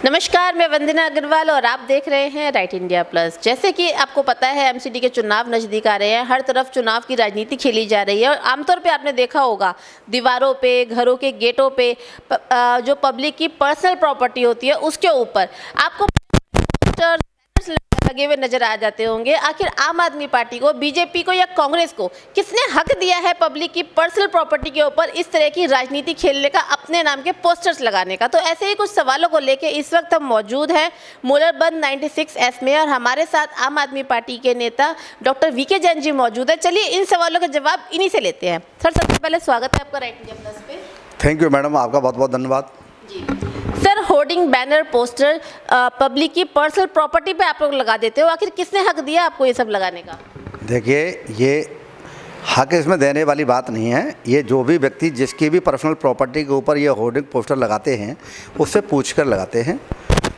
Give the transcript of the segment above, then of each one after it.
नमस्कार, मैं वंदना अग्रवाल और आप देख रहे हैं राइट इंडिया प्लस। जैसे कि आपको पता है एमसीडी के चुनाव नज़दीक आ रहे हैं, हर तरफ चुनाव की राजनीति खेली जा रही है और आमतौर पे आपने देखा होगा दीवारों पे, घरों के गेटों पे जो पब्लिक की पर्सनल प्रॉपर्टी होती है उसके ऊपर आपको लगे हुए नजर आ जाते होंगे। आखिर आम आदमी पार्टी को, बीजेपी को या कांग्रेस को किसने हक दिया है पब्लिक की पर्सनल प्रॉपर्टी के ऊपर इस तरह की राजनीति खेलने का, अपने नाम के पोस्टर्स लगाने का? तो ऐसे ही कुछ सवालों को लेके इस वक्त हम मौजूद हैं मूलरबंद 96S में और हमारे साथ आम आदमी पार्टी के नेता डॉक्टर वीके जैन जी मौजूद है। चलिए इन सवालों के जवाब इन्हीं से लेते हैं। सर, सबसे पहले स्वागत है आपका राइट इंडिया प्लस पे। थैंक यू मैडम, आपका बहुत बहुत धन्यवाद जी। Sir, hoarding, banner, poster public की पर्सनल प्रॉपर्टी पे आप लोग लगा देते हो, आखिर किसने हक दिया आपको ये सब लगाने का? देखिए, ये हक इसमें देने वाली बात नहीं है। ये जो भी व्यक्ति जिसकी भी पर्सनल प्रॉपर्टी के ऊपर ये होर्डिंग पोस्टर लगाते हैं उससे पूछ कर लगाते हैं।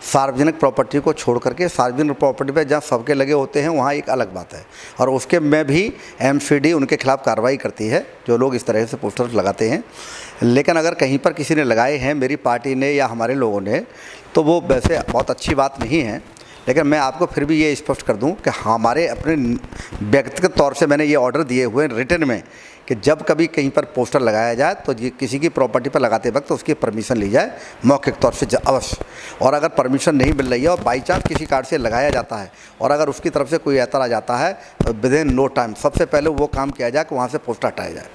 सार्वजनिक प्रॉपर्टी को छोड़ करके सार्वजनिक प्रॉपर्टी पे जहाँ सबके लगे होते हैं वहाँ एक अलग बात है, और उसके में भी एमसीडी उनके खिलाफ कार्रवाई करती है जो लोग इस तरह से पोस्टर लगाते हैं। लेकिन अगर कहीं पर किसी ने लगाए हैं, मेरी पार्टी ने या हमारे लोगों ने, तो वो वैसे बहुत अच्छी बात नहीं है। लेकिन मैं आपको फिर भी ये स्पष्ट कर दूं कि हमारे अपने व्यक्तिगत तौर से मैंने ये ऑर्डर दिए हुए रिटन में कि जब कभी कहीं पर पोस्टर लगाया जाए तो ये किसी की प्रॉपर्टी पर लगाते वक्त तो उसकी परमिशन ली जाए मौखिक तौर से अवश्य। और अगर परमिशन नहीं मिल रही है और बाई चांस किसी कार्ड से लगाया जाता है और अगर उसकी तरफ से कोई ऐतराज़ आता है तो विदिन नो टाइम सबसे पहले वो काम किया जाए कि वहाँ से पोस्टर हटाया जाए।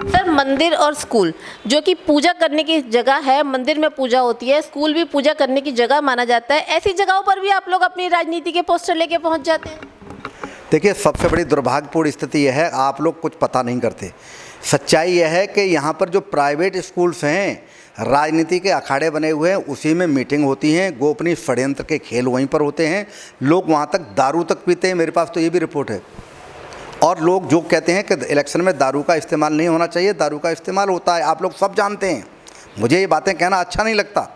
सर, मंदिर और स्कूल जो कि पूजा करने की जगह है, मंदिर में पूजा होती है, स्कूल भी पूजा करने की जगह माना जाता है, ऐसी जगहों पर भी आप लोग अपनी राजनीति के पोस्टर लेके पहुंच जाते हैं? देखिए, सबसे बड़ी दुर्भाग्यपूर्ण स्थिति यह है, आप लोग कुछ पता नहीं करते। सच्चाई यह है कि यहाँ पर जो प्राइवेट स्कूल्स हैं, राजनीति के अखाड़े बने हुए हैं, उसी में मीटिंग होती हैं, गोपनीय षड्यंत्र के खेल वहीं पर होते हैं, लोग वहाँ तक दारू तक पीते हैं। मेरे पास तो ये भी रिपोर्ट है। और लोग जो कहते हैं कि इलेक्शन में दारू का इस्तेमाल नहीं होना चाहिए, दारू का इस्तेमाल होता है, आप लोग सब जानते हैं। मुझे ये बातें कहना अच्छा नहीं लगता,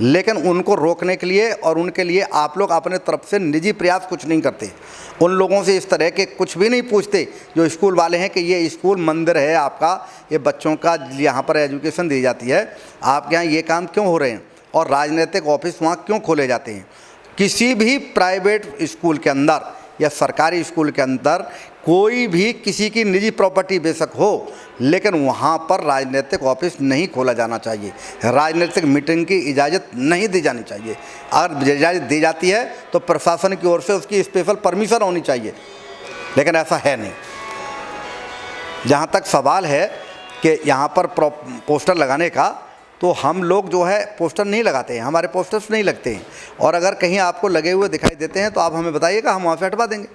लेकिन उनको रोकने के लिए और उनके लिए आप लोग अपने तरफ से निजी प्रयास कुछ नहीं करते। उन लोगों से इस तरह के कुछ भी नहीं पूछते जो स्कूल वाले हैं कि ये स्कूल मंदिर है आपका, ये बच्चों का यहाँ पर एजुकेशन दी जाती है, आपके यहाँ ये काम क्यों हो रहे हैं और राजनीतिक ऑफिस वहाँ क्यों खोले जाते हैं? किसी भी प्राइवेट स्कूल के अंदर या सरकारी स्कूल के अंदर कोई भी किसी की निजी प्रॉपर्टी बेशक हो, लेकिन वहाँ पर राजनीतिक ऑफिस नहीं खोला जाना चाहिए, राजनीतिक मीटिंग की इजाज़त नहीं दी जानी चाहिए। अगर इजाज़त दी जाती है तो प्रशासन की ओर से उसकी स्पेशल परमिशन होनी चाहिए, लेकिन ऐसा है नहीं। जहाँ तक सवाल है कि यहाँ पर पोस्टर लगाने का, तो हम लोग जो है पोस्टर नहीं लगाते हैं, हमारे पोस्टर्स नहीं लगते हैं। और अगर कहीं आपको लगे हुए दिखाई देते हैं तो आप हमें बताइएगा, हम वहाँ से हटवा देंगे।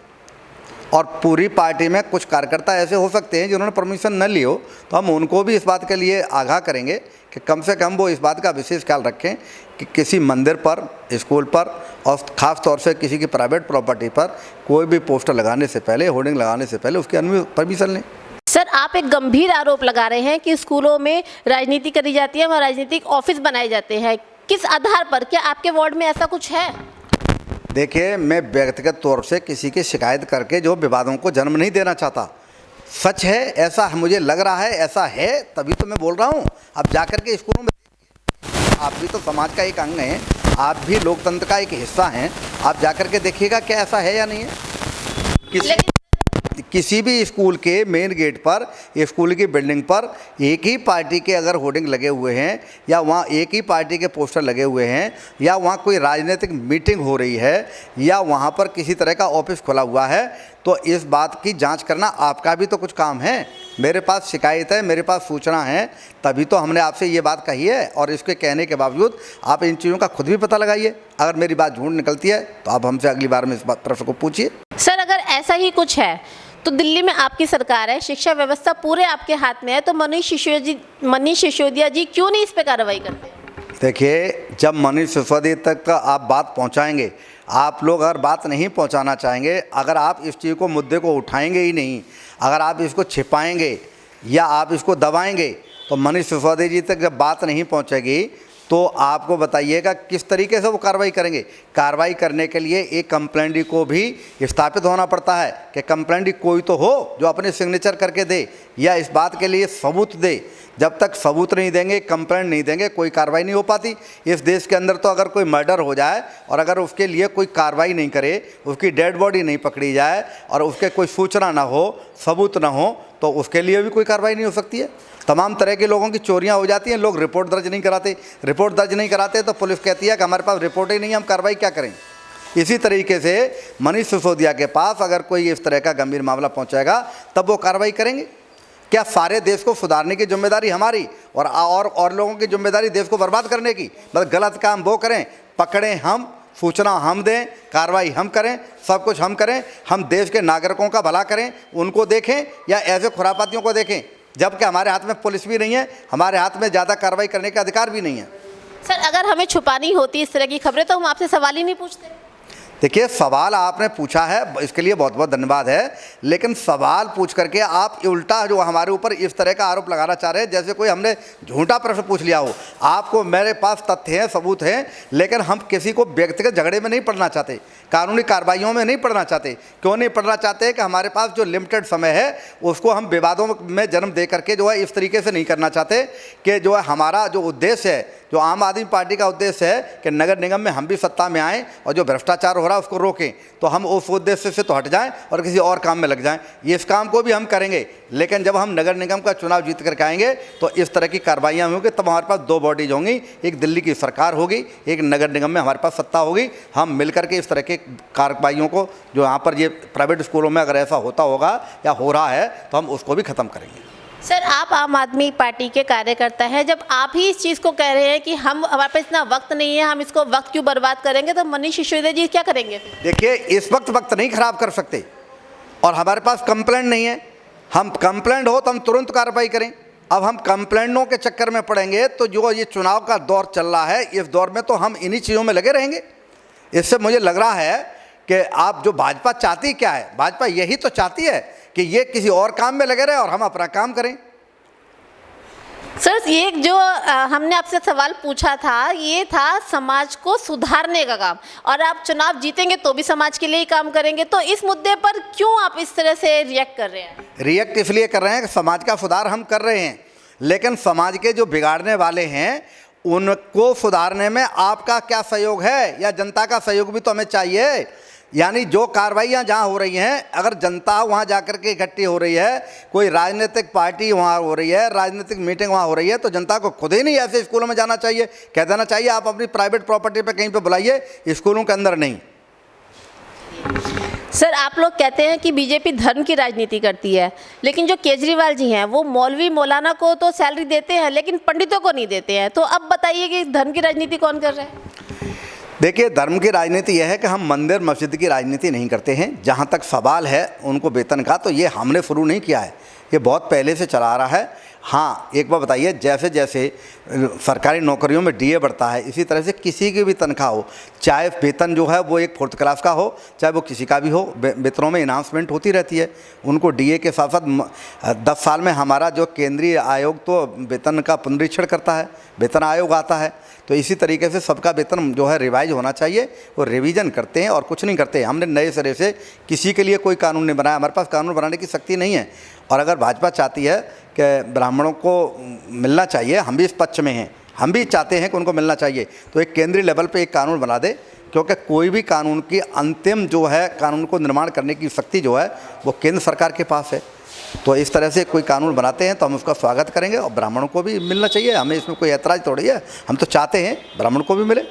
और पूरी पार्टी में कुछ कार्यकर्ता ऐसे हो सकते हैं जिन्होंने परमिशन न ली हो, तो हम उनको भी इस बात के लिए आगाह करेंगे कि कम से कम वो इस बात का विशेष ख्याल रखें कि किसी मंदिर पर, स्कूल पर और ख़ास तौर से किसी की प्राइवेट प्रॉपर्टी पर कोई भी पोस्टर लगाने से पहले, होर्डिंग लगाने से पहले उसकी परमिशन लें। सर, आप एक गंभीर आरोप लगा रहे हैं कि स्कूलों में राजनीति करी जाती है और राजनीतिक ऑफिस बनाए जाते हैं। किस आधार पर? क्या आपके वार्ड में ऐसा कुछ है? देखिए, मैं व्यक्तिगत तौर से किसी की शिकायत करके जो विवादों को जन्म नहीं देना चाहता। सच है, ऐसा मुझे लग रहा है, ऐसा है, तभी तो मैं बोल रहा हूँ। अब जाकर के स्कूलों में, आप भी तो समाज का एक अंग हैं, आप भी लोकतंत्र का एक हिस्सा हैं, आप जाकर के देखिएगा क्या ऐसा है या नहीं है। किसी भी स्कूल के मेन गेट पर, स्कूल की बिल्डिंग पर एक ही पार्टी के अगर होर्डिंग लगे हुए हैं या वहाँ एक ही पार्टी के पोस्टर लगे हुए हैं या वहाँ कोई राजनीतिक मीटिंग हो रही है या वहाँ पर किसी तरह का ऑफिस खुला हुआ है, तो इस बात की जांच करना आपका भी तो कुछ काम है। मेरे पास शिकायत है, मेरे पास सूचना है, तभी तो हमने आपसे ये बात कही है। और इसके कहने के बावजूद आप इन चीज़ों का खुद भी पता लगाइए। अगर मेरी बात झूठ निकलती है तो आप हमसे अगली बार में इस प्रश्न को पूछिए। सर, अगर ऐसा ही कुछ है तो दिल्ली में आपकी सरकार है, शिक्षा व्यवस्था पूरे आपके हाथ में है, तो मनीष सिसोदिया जी क्यों नहीं इस पे कार्रवाई करते? देखिए, जब मनीष सिसोदिया तक आप बात पहुंचाएंगे, आप लोग अगर बात नहीं पहुंचाना चाहेंगे, अगर आप इस चीज़ को, मुद्दे को उठाएंगे ही नहीं, अगर आप इसको छिपाएंगे या आप इसको दबाएंगे, तो मनीष सिसोदिया जी तक जब बात नहीं पहुंचेगी तो आपको बताइएगा किस तरीके से वो कार्रवाई करेंगे। कार्रवाई करने के लिए एक कंप्लेंटी को भी स्थापित होना पड़ता है कि कंप्लेंटी कोई तो हो जो अपने सिग्नेचर करके दे या इस बात के लिए सबूत दे। जब तक सबूत नहीं देंगे, कंप्लेंट नहीं देंगे, कोई कार्रवाई नहीं हो पाती। इस देश के अंदर तो अगर कोई मर्डर हो जाए और अगर उसके लिए कोई कार्रवाई नहीं करे, उसकी डेड बॉडी नहीं पकड़ी जाए और उसके कोई सूचना ना हो, सबूत ना हो, तो उसके लिए भी कोई कार्रवाई नहीं हो सकती है। तमाम तरह के लोगों की चोरियां हो जाती हैं, लोग रिपोर्ट दर्ज नहीं कराते। रिपोर्ट दर्ज नहीं कराते तो पुलिस कहती है कि हमारे पास रिपोर्ट ही नहीं है, हम कार्रवाई क्या करें। इसी तरीके से मनीष सिसोदिया के पास अगर कोई इस तरह का गंभीर मामला पहुंचेगा तब वो कार्रवाई करेंगे। क्या सारे देश को सुधारने की जिम्मेदारी हमारी और लोगों की जिम्मेदारी देश को बर्बाद करने की? मतलब गलत काम वो करें, पकड़ें हम, सूचना हम दें, कार्रवाई हम करें, सब कुछ हम करें। हम देश के नागरिकों का भला करें, उनको देखें या ऐसे खुरापातियों को देखें? जबकि हमारे हाथ में पुलिस भी नहीं है, हमारे हाथ में ज़्यादा कार्रवाई करने का अधिकार भी नहीं है। सर, अगर हमें छुपानी होती इस तरह की खबरें तो हम आपसे सवाल ही नहीं पूछते। देखिए, सवाल आपने पूछा है, इसके लिए बहुत बहुत धन्यवाद है, लेकिन सवाल पूछ करके आप उल्टा जो हमारे ऊपर इस तरह का आरोप लगाना चाह रहे हैं जैसे कोई हमने झूठा प्रश्न पूछ लिया हो। आपको मेरे पास तथ्य हैं, सबूत हैं, लेकिन हम किसी को व्यक्तिगत झगड़े में नहीं पड़ना चाहते, कानूनी कार्रवाइयों में नहीं पड़ना चाहते। क्यों नहीं पड़ना चाहते? कि हमारे पास जो लिमिटेड समय है उसको हम विवादों में जन्म दे करके जो है इस तरीके से नहीं करना चाहते कि जो है हमारा जो उद्देश्य है, जो आम आदमी पार्टी का उद्देश्य है कि नगर निगम में हम भी सत्ता में आएँ और जो भ्रष्टाचार हो रहा है उसको रोकें, तो हम उस उद्देश्य से तो हट जाएं और किसी और काम में लग जाएं। ये इस काम को भी हम करेंगे, लेकिन जब हम नगर निगम का चुनाव जीत करके आएंगे तो इस तरह की कार्रवाइयाँ होंगी। तब हमारे पास दो बॉडीज होंगी, एक दिल्ली की सरकार होगी, एक नगर निगम में हमारे पास सत्ता होगी। हम मिलकर के इस तरह के कार्रवाइयों को, जो यहाँ पर ये प्राइवेट स्कूलों में अगर ऐसा होता होगा या हो रहा है, तो हम उसको भी ख़त्म करेंगे। सर, आप आम आदमी पार्टी के कार्यकर्ता हैं, जब आप ही इस चीज़ को कह रहे हैं कि हमारे पास इतना वक्त नहीं है, हम इसको वक्त क्यों बर्बाद करेंगे, तो मनीष सिसोदिया जी क्या करेंगे? देखिए, इस वक्त नहीं खराब कर सकते और हमारे पास कंप्लेंट नहीं है। हम कंप्लेंट हो तो हम तुरंत कार्रवाई करें। अब हम कंप्लेंटों के चक्कर में पड़ेंगे तो जो ये चुनाव का दौर चल रहा है, इस दौर में तो हम इन्हीं चीज़ों में लगे रहेंगे। इससे मुझे लग रहा है कि आप जो भाजपा चाहती क्या है, भाजपा यही तो चाहती है कि ये किसी और काम में लगे रहे और हम अपना काम करें। सर, ये जो हमने आपसे सवाल पूछा था, ये था समाज को सुधारने का काम, और आप चुनाव जीतेंगे तो भी समाज के लिए ही काम करेंगे। तो इस मुद्दे पर क्यों आप इस तरह से रिएक्ट कर रहे हैं? रिएक्ट इसलिए कर रहे हैं कि समाज का सुधार हम कर रहे हैं, लेकिन समाज के जो बिगाड़ने वाले हैं उनको सुधारने में आपका क्या सहयोग है, या जनता का सहयोग भी तो हमें चाहिए। यानी जो कार्रवाइयाँ जहाँ हो रही हैं, अगर जनता वहाँ जाकर के इकट्ठी हो रही है, कोई राजनीतिक पार्टी वहाँ हो रही है, राजनीतिक मीटिंग वहाँ हो रही है, तो जनता को खुद ही नहीं ऐसे स्कूलों में जाना चाहिए। कह देना चाहिए आप अपनी प्राइवेट प्रॉपर्टी पे कहीं पे बुलाइए, स्कूलों के अंदर नहीं। सर, आप लोग कहते हैं कि बीजेपी धर्म की राजनीति करती है, लेकिन जो केजरीवाल जी हैं वो मौलवी मौलाना को तो सैलरी देते हैं लेकिन पंडितों को नहीं देते हैं। तो अब बताइए कि धर्म की राजनीति कौन कर रहा है? देखिए, धर्म की राजनीति यह है कि हम मंदिर मस्जिद की राजनीति नहीं करते हैं। जहाँ तक सवाल है उनको वेतन का, तो ये हमने शुरू नहीं किया है, ये बहुत पहले से चला आ रहा है। हाँ, एक बार बताइए, जैसे जैसे सरकारी नौकरियों में डीए बढ़ता है, इसी तरह से किसी की भी तनख्वाह हो, चाहे वेतन जो है वो एक 4th क्लास का हो, चाहे वो किसी का भी हो, वेतनों में इनाउंसमेंट होती रहती है। उनको डीए के साथ साथ 10 साल में हमारा जो केंद्रीय आयोग तो वेतन का पुनरीक्षण करता है, वेतन आयोग आता है। तो इसी तरीके से सबका वेतन जो है रिवाइज होना चाहिए, वो रिवीजन करते हैं और कुछ नहीं करते। हमने नए सिरे से किसी के लिए कोई कानून नहीं बनाया, हमारे पास कानून बनाने की शक्ति नहीं है। और अगर भाजपा चाहती है कि ब्राह्मणों को मिलना चाहिए, हम भी इस पक्ष में हैं, हम भी चाहते हैं कि उनको मिलना चाहिए, तो एक केंद्रीय लेवल पे एक कानून बना दे, क्योंकि कोई भी कानून की अंतिम जो है कानून को निर्माण करने की शक्ति जो है वो केंद्र सरकार के पास है। तो इस तरह से कोई कानून बनाते हैं तो हम उसका स्वागत करेंगे और ब्राह्मणों को भी मिलना चाहिए। हमें इसमें कोई ऐतराज़ थोड़ी है, हम तो चाहते हैं ब्राह्मण को भी मिले।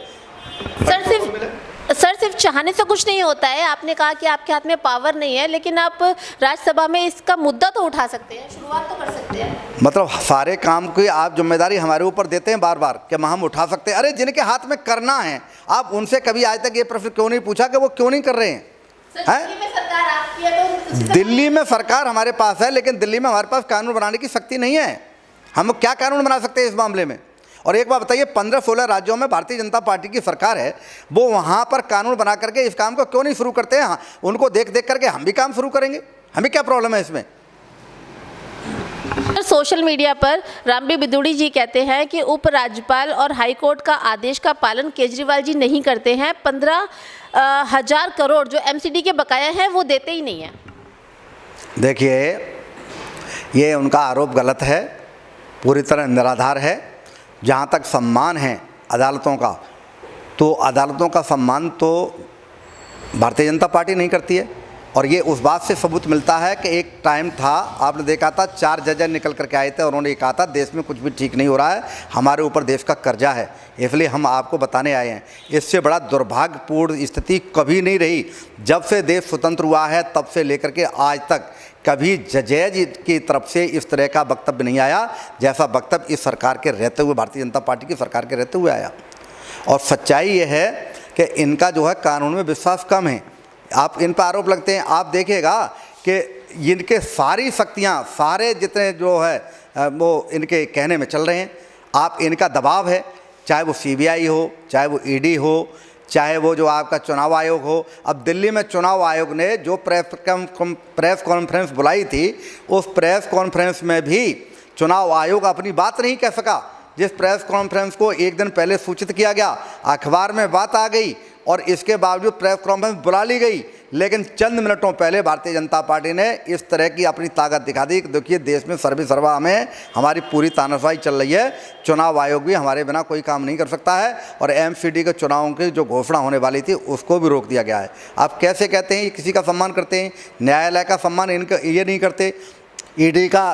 सर, सिर्फ चाहने से कुछ नहीं होता है। आपने कहा कि आपके हाथ में पावर नहीं है, लेकिन आप राज्यसभा में इसका मुद्दा तो उठा सकते हैं, शुरुआत तो कर सकते हैं। मतलब सारे काम की आप जिम्मेदारी हमारे ऊपर देते हैं बार बार कि हम उठा सकते हैं। अरे जिनके हाथ में करना है, आप उनसे कभी आज तक ये प्रश्न क्यों नहीं पूछा कि वो क्यों नहीं कर रहे हैं? दिल्ली में सरकार आपकी है, तो दिल्ली में सरकार हमारे पास है, लेकिन दिल्ली में हमारे पास कानून बनाने की शक्ति नहीं है। हम क्या कानून बना सकते हैं इस मामले में? और एक बात बताइए, 15-16 राज्यों में भारतीय जनता पार्टी की सरकार है, वो वहाँ पर कानून बना करके इस काम को क्यों नहीं शुरू करते हैं? उनको देख देख करके हम भी काम शुरू करेंगे, हमें क्या प्रॉब्लम है इसमें? सोशल मीडिया पर रामबी बिदुड़ी जी कहते हैं कि उपराज्यपाल और हाईकोर्ट का आदेश का पालन केजरीवाल जी नहीं करते हैं। 15,000 करोड़ जो एमसीडी के बकाया हैं वो देते ही नहीं हैं। देखिए, ये उनका आरोप गलत है, पूरी तरह निराधार है। जहाँ तक सम्मान है अदालतों का, तो अदालतों का सम्मान तो भारतीय जनता पार्टी नहीं करती है। और ये उस बात से सबूत मिलता है कि एक टाइम था, आपने देखा था, 4 जज निकल करके आए थे और उन्होंने ये कहा था देश में कुछ भी ठीक नहीं हो रहा है, हमारे ऊपर देश का कर्जा है, इसलिए हम आपको बताने आए हैं। इससे बड़ा दुर्भाग्यपूर्ण स्थिति कभी नहीं रही। जब से देश स्वतंत्र हुआ है तब से लेकर के आज तक कभी जज की तरफ से इस तरह का वक्तव्य नहीं आया जैसा वक्तव्य इस सरकार के रहते हुए, भारतीय जनता पार्टी की सरकार के रहते हुए आया। और सच्चाई ये है कि इनका जो है कानून में विश्वास कम है। आप इन पर आरोप लगते हैं, आप देखिएगा कि इनके सारी शक्तियाँ, सारे जितने जो है वो इनके कहने में चल रहे हैं। आप इनका दबाव है, चाहे वो सीबीआई हो, चाहे वो ईडी हो, चाहे वो जो आपका चुनाव आयोग हो। अब दिल्ली में चुनाव आयोग ने जो प्रेस कॉन्फ्रेंस बुलाई थी, उस प्रेस कॉन्फ्रेंस में भी चुनाव आयोग अपनी बात नहीं कह सका। जिस प्रेस कॉन्फ्रेंस को एक दिन पहले सूचित किया गया, अखबार में बात आ गई और इसके बावजूद प्रेस कॉन्फ्रेंस बुला ली गई, लेकिन चंद मिनटों पहले भारतीय जनता पार्टी ने इस तरह की अपनी ताकत दिखा दी कि देखिए देश में सर्वे सर्वा में हमारी पूरी तानाशाही चल रही है, चुनाव आयोग भी हमारे बिना कोई काम नहीं कर सकता है। और एमसीडी के चुनावों की जो घोषणा होने वाली थी उसको भी रोक दिया गया है। आप कैसे कहते हैं ये किसी का सम्मान करते हैं? न्यायालय का सम्मान इनका ये नहीं करते, ईडी का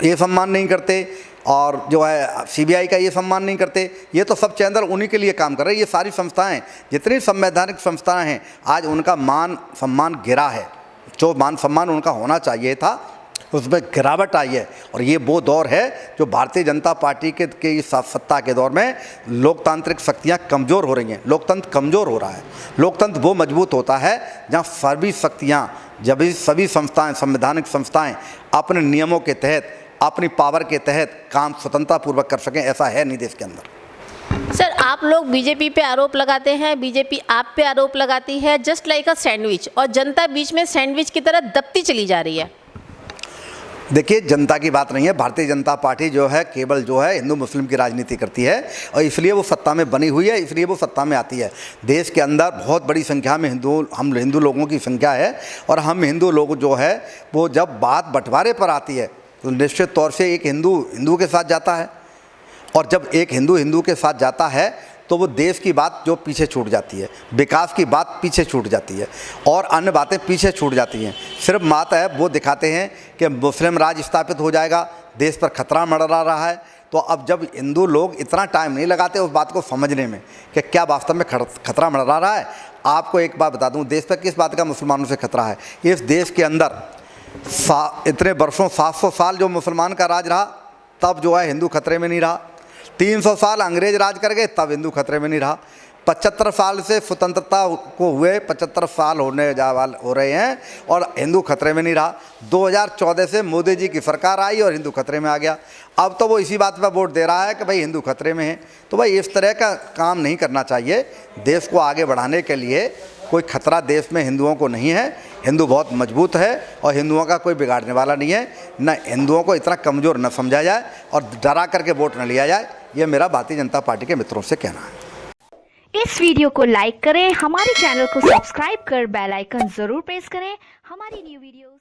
ये सम्मान नहीं करते, और जो है सीबीआई का ये सम्मान नहीं करते। ये तो सब चैनल उन्हीं के लिए काम कर रहे हैं। ये सारी संस्थाएं, जितनी संवैधानिक संस्थाएं हैं, आज उनका मान सम्मान गिरा है। जो मान सम्मान उनका होना चाहिए था उसमें गिरावट आई है। और ये वो दौर है जो भारतीय जनता पार्टी के इस सत्ता के दौर में लोकतांत्रिक शक्तियाँ कमज़ोर हो रही हैं, लोकतंत्र कमज़ोर हो रहा है। लोकतंत्र वो मजबूत होता है जहाँ सभी शक्तियाँ, जब सभी संस्थाएँ, संवैधानिक संस्थाएँ अपने नियमों के तहत, अपनी पावर के तहत काम स्वतंत्रतापूर्वक कर सकें। ऐसा है नहीं देश के अंदर। सर, आप लोग बीजेपी पे आरोप लगाते हैं, बीजेपी आप पे आरोप लगाती है, जस्ट लाइक अ सैंडविच, और जनता बीच में सैंडविच की तरह दबती चली जा रही है। देखिए, जनता की बात नहीं है। भारतीय जनता पार्टी जो है केवल जो है हिंदू मुस्लिम की राजनीति करती है और इसलिए वो सत्ता में बनी हुई है, इसलिए वो सत्ता में आती है। देश के अंदर बहुत बड़ी संख्या में हम हिंदू लोगों की संख्या है और हम हिंदू लोग जो है वो जब बात बंटवारे पर आती है तो निश्चित तौर से एक हिंदू के साथ जाता है, और जब एक हिंदू के साथ जाता है तो वो देश की बात जो पीछे छूट जाती है, विकास की बात पीछे छूट जाती है और अन्य बातें पीछे छूट जाती हैं। सिर्फ बात है वो दिखाते हैं कि मुस्लिम राज स्थापित हो जाएगा, देश पर खतरा मंडरा रहा है। तो अब जब हिंदू लोग इतना टाइम नहीं लगाते उस बात को समझने में कि क्या वास्तव में खतरा मंडरा रहा है। आपको एक बात बता दूँ, देश पर किस बात का मुसलमानों से खतरा है। इस देश के अंदर इतने वर्षों, 700 साल जो मुसलमान का राज रहा, तब जो है हिंदू खतरे में नहीं रहा। 300 साल अंग्रेज राज कर गए, तब हिंदू खतरे में नहीं रहा। 75 साल से स्वतंत्रता को हुए 75 साल हो रहे हैं और हिंदू खतरे में नहीं रहा। 2014 से मोदी जी की सरकार आई और हिंदू खतरे में आ गया। अब तो वो इसी बात पर वोट दे रहा है कि भाई हिंदू खतरे में है। तो भाई इस तरह का काम नहीं करना चाहिए। देश को आगे बढ़ाने के लिए कोई खतरा देश में हिंदुओं को नहीं है। हिंदू बहुत मजबूत है और हिंदुओं का कोई बिगाड़ने वाला नहीं है। न हिंदुओं को इतना कमज़ोर न समझा जाए और डरा करके वोट न लिया जाए। ये मेरा भारतीय जनता पार्टी के मित्रों से कहना है। इस वीडियो को लाइक करें, हमारे चैनल को सब्सक्राइब कर बेल आइकन जरूर प्रेस करें हमारी न्यू वीडियोस